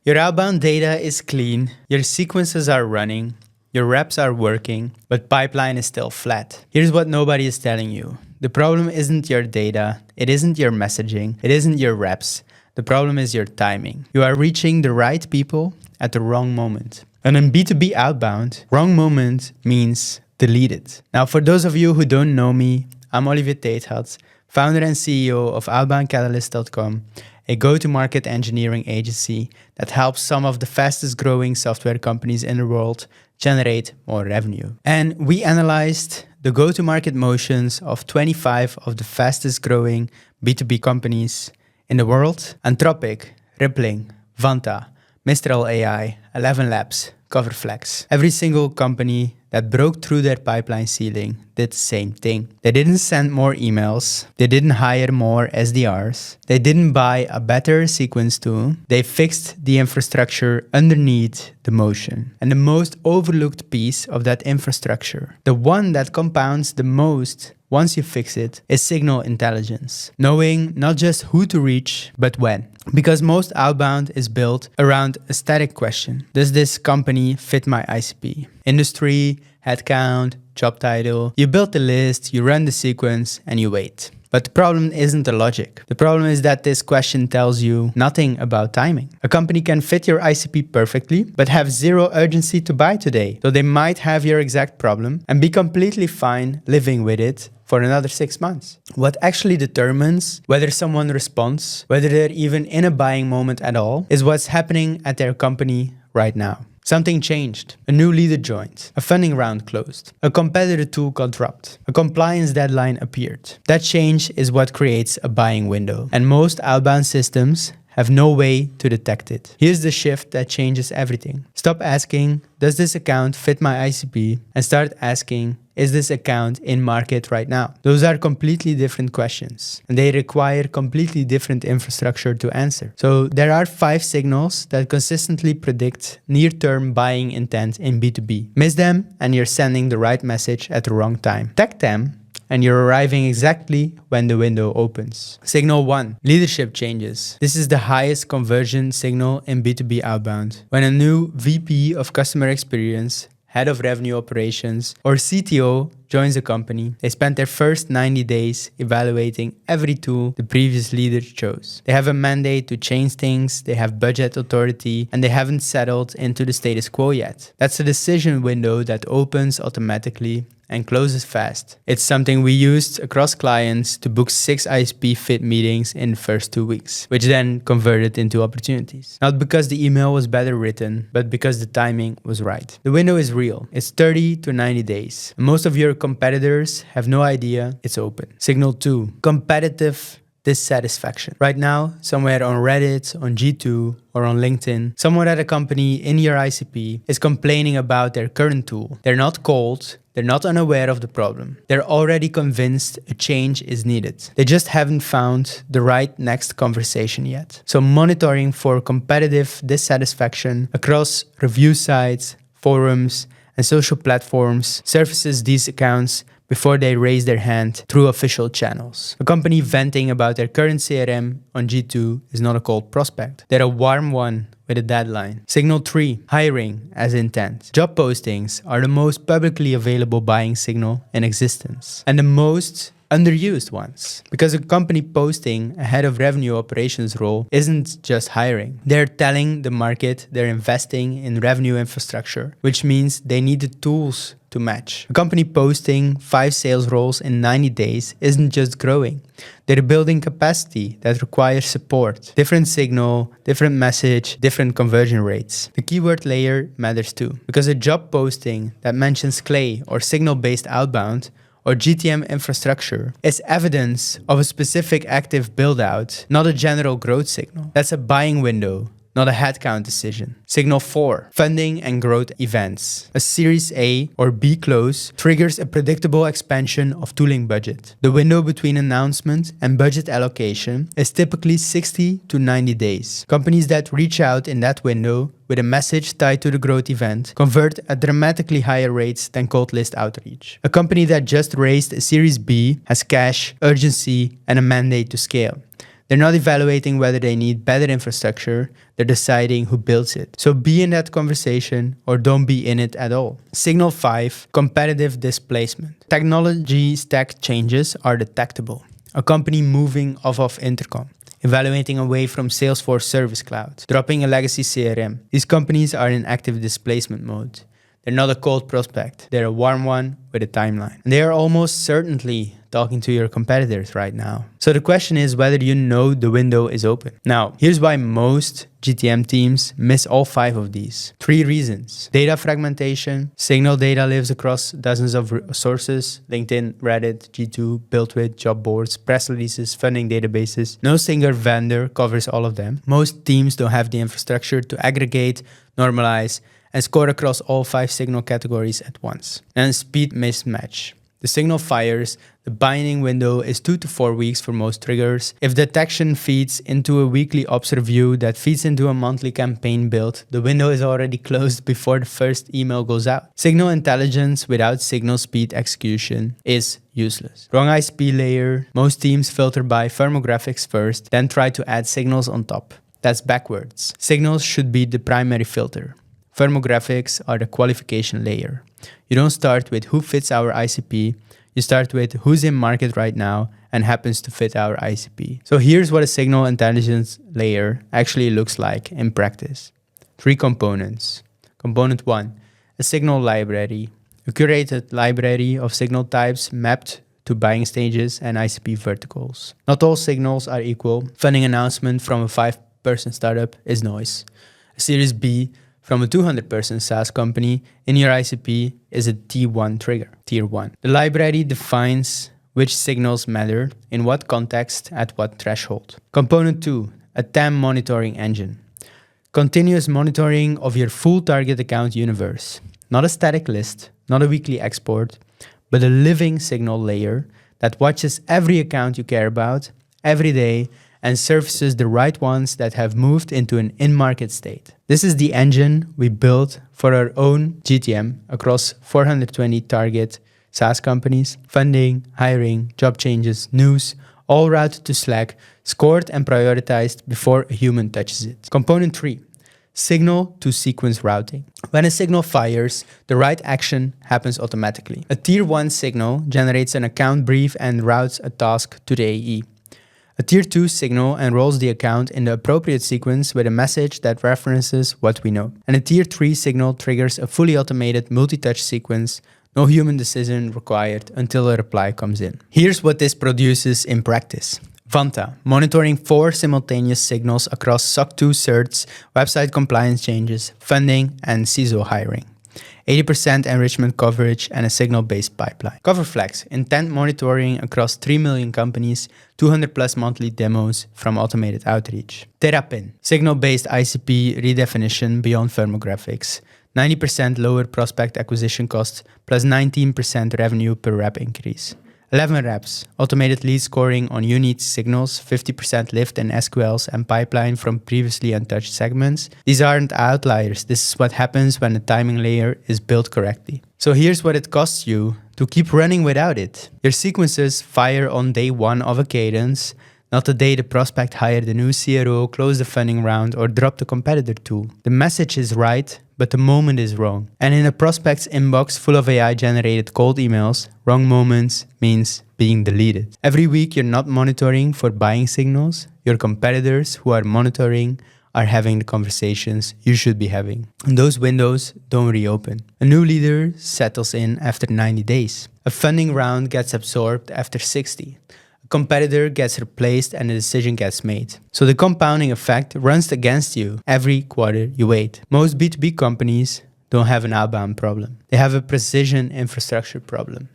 Your outbound data is clean, your sequences are running, your reps are working, but pipeline is still flat. Here's what nobody is telling you. The problem isn't your data, it isn't your messaging, it isn't your reps. The problem is your timing. You are reaching the right people at the wrong moment. And in B2B outbound, wrong moment means deleted. Now, for those of you who don't know me, I'm Olivier Tytgat, founder and CEO of outboundcatalyst.com, a go-to-market engineering agency that helps some of the fastest growing software companies in the world generate more revenue. And we analyzed the go-to-market motions of 25 of the fastest growing B2B companies in the world: Anthropic, Rippling, Vanta, Mistral AI, 11 Labs, Coverflex. Every single company that broke through their pipeline ceiling did the same thing. They didn't send more emails. They didn't hire more SDRs. They didn't buy a better sequence tool. They fixed the infrastructure underneath the motion. And the most overlooked piece of that infrastructure, the one that compounds the most once you fix it, is signal intelligence. Knowing not just who to reach, but when. Because most outbound is built around a static question. Does this company fit my ICP? Industry, headcount, job title. You build the list, you run the sequence, and you wait. But the problem isn't the logic. The problem is that this question tells you nothing about timing. A company can fit your ICP perfectly, but have zero urgency to buy today. So they might have your exact problem and be completely fine living with it for another 6 months. What actually determines whether someone responds, whether they're even in a buying moment at all, is what's happening at their company right now. Something changed. A new leader joined. A funding round closed. A competitor tool got dropped. A compliance deadline appeared. That change is what creates a buying window. And most outbound systems have no way to detect it. Here's the shift that changes everything. Stop asking, does this account fit my ICP? And start asking, is this account in market right now? Those are completely different questions, and they require completely different infrastructure to answer. So there are 5 signals that consistently predict near-term buying intent in B2B. Miss them, and you're sending the right message at the wrong time. Tag them, and you're arriving exactly when the window opens. Signal 1, leadership changes. This is the highest conversion signal in B2B outbound. When a new VP of customer experience, head of revenue operations, or CTO joins a company, they spend their first 90 days evaluating every tool the previous leader chose. They have a mandate to change things, they have budget authority, and they haven't settled into the status quo yet. That's a decision window that opens automatically and closes fast. It's something we used across clients to book 6 ISP fit meetings in the first 2 weeks, which then converted into opportunities. Not because the email was better written, but because the timing was right. The window is real. It's 30 to 90 days. Most of your competitors have no idea it's open. Signal 2, competitive dissatisfaction. Right now, somewhere on Reddit, on G2, or on LinkedIn, someone at a company in your ICP is complaining about their current tool. They're not cold, they're not unaware of the problem. They're already convinced a change is needed. They just haven't found the right next conversation yet. So monitoring for competitive dissatisfaction across review sites, forums, and social platforms surfaces these accounts before they raise their hand through official channels. A company venting about their current CRM on G2 is not a cold prospect. They're a warm one with a deadline. Signal 3, hiring as intent. Job postings are the most publicly available buying signal in existence, and the most underused ones. Because a company posting a head of revenue operations role isn't just hiring. They're telling the market they're investing in revenue infrastructure, which means they need the tools to match. A company posting 5 sales roles in 90 days isn't just growing. They're building capacity that requires support. Different signal, different message, different conversion rates. The keyword layer matters too, because a job posting that mentions Clay or signal-based outbound or GTM infrastructure is evidence of a specific active build-out, not a general growth signal. That's a buying window, not a headcount decision. Signal 4, funding and growth events. A Series A or B close triggers a predictable expansion of tooling budget. The window between announcement and budget allocation is typically 60 to 90 days. Companies that reach out in that window with a message tied to the growth event convert at dramatically higher rates than cold list outreach. A company that just raised a Series B has cash, urgency, and a mandate to scale. They're not evaluating whether they need better infrastructure, they're deciding who builds it. So be in that conversation or don't be in it at all. Signal 5, competitive displacement. Technology stack changes are detectable. A company moving off of Intercom, evaluating away from Salesforce Service Cloud, dropping a legacy CRM. These companies are in active displacement mode. They're not a cold prospect, they're a warm one with a timeline. And they are almost certainly talking to your competitors right now. So the question is whether you know the window is open. Now, here's why most GTM teams miss all 5 of these. 3 reasons. Data fragmentation. Signal data lives across dozens of sources. LinkedIn, Reddit, G2, BuiltWith, job boards, press releases, funding databases. No single vendor covers all of them. Most teams don't have the infrastructure to aggregate, normalize, and score across all 5 signal categories at once. And speed mismatch. The signal fires, the binding window is 2 to 4 weeks for most triggers. If detection feeds into a weekly ops review that feeds into a monthly campaign build, the window is already closed before the first email goes out. Signal intelligence without signal speed execution is useless. Wrong ICP layer. Most teams filter by firmographics first, then try to add signals on top. That's backwards. Signals should be the primary filter. Firmographics are the qualification layer. You don't start with who fits our ICP, you start with who's in market right now and happens to fit our ICP. So here's what a signal intelligence layer actually looks like in practice. 3 components. Component 1, a signal library. A curated library of signal types mapped to buying stages and ICP verticals. Not all signals are equal. Funding announcement from a 5-person startup is noise. A Series B from a 200-person SaaS company in your ICP is a T1 trigger, tier 1. The library defines which signals matter, in what context, at what threshold. Component 2, a TAM monitoring engine. Continuous monitoring of your full target account universe. Not a static list, not a weekly export, but a living signal layer that watches every account you care about every day and surfaces the right ones that have moved into an in-market state. This is the engine we built for our own GTM across 420 target SaaS companies. Funding, hiring, job changes, news, all routed to Slack, scored and prioritized before a human touches it. Component 3, signal to sequence routing. When a signal fires, the right action happens automatically. A tier 1 signal generates an account brief and routes a task to the AE. A tier 2 signal enrolls the account in the appropriate sequence with a message that references what we know. And a tier 3 signal triggers a fully automated multi-touch sequence, no human decision required until a reply comes in. Here's what this produces in practice. Vanta, monitoring 4 simultaneous signals across SOC 2 certs, website compliance changes, funding, and CISO hiring. 80% enrichment coverage and a signal-based pipeline. CoverFlex, intent monitoring across 3 million companies, 200 plus monthly demos from automated outreach. Terrapin, signal-based ICP redefinition beyond firmographics. 90% lower prospect acquisition costs plus 19% revenue per rep increase. 11 reps, automated lead scoring on unique signals, 50% lift in SQLs and pipeline from previously untouched segments. These aren't outliers. This is what happens when the timing layer is built correctly. So here's what it costs you to keep running without it. Your sequences fire on day 1 of a cadence, not the day the prospect hired a new CRO, closed the funding round, or dropped a competitor tool. The message is right, but the moment is wrong. And in a prospect's inbox full of AI-generated cold emails, wrong moments means being deleted. Every week you're not monitoring for buying signals. Your competitors who are monitoring are having the conversations you should be having. And those windows don't reopen. A new leader settles in after 90 days. A funding round gets absorbed after 60. A competitor gets replaced and a decision gets made. So the compounding effect runs against you every quarter you wait. Most B2B companies don't have an outbound problem. They have a precision infrastructure problem.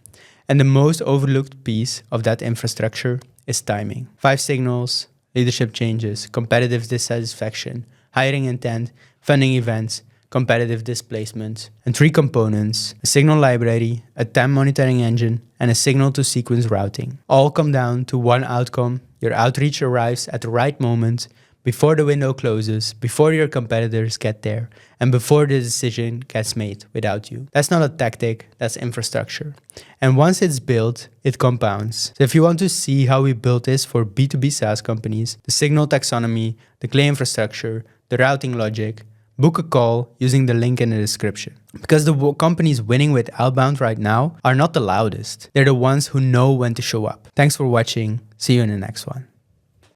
And the most overlooked piece of that infrastructure is timing. 5 signals, leadership changes, competitive dissatisfaction, hiring intent, funding events, competitive displacement, and 3 components, a signal library, a TAM monitoring engine, and a signal to sequence routing. All come down to one outcome. Your outreach arrives at the right moment, before the window closes, before your competitors get there, and before the decision gets made without you. That's not a tactic, that's infrastructure. And once it's built, it compounds. So if you want to see how we built this for B2B SaaS companies, the signal taxonomy, the clay infrastructure, the routing logic, book a call using the link in the description. Because the companies winning with outbound right now are not the loudest. They're the ones who know when to show up. Thanks for watching. See you in the next one.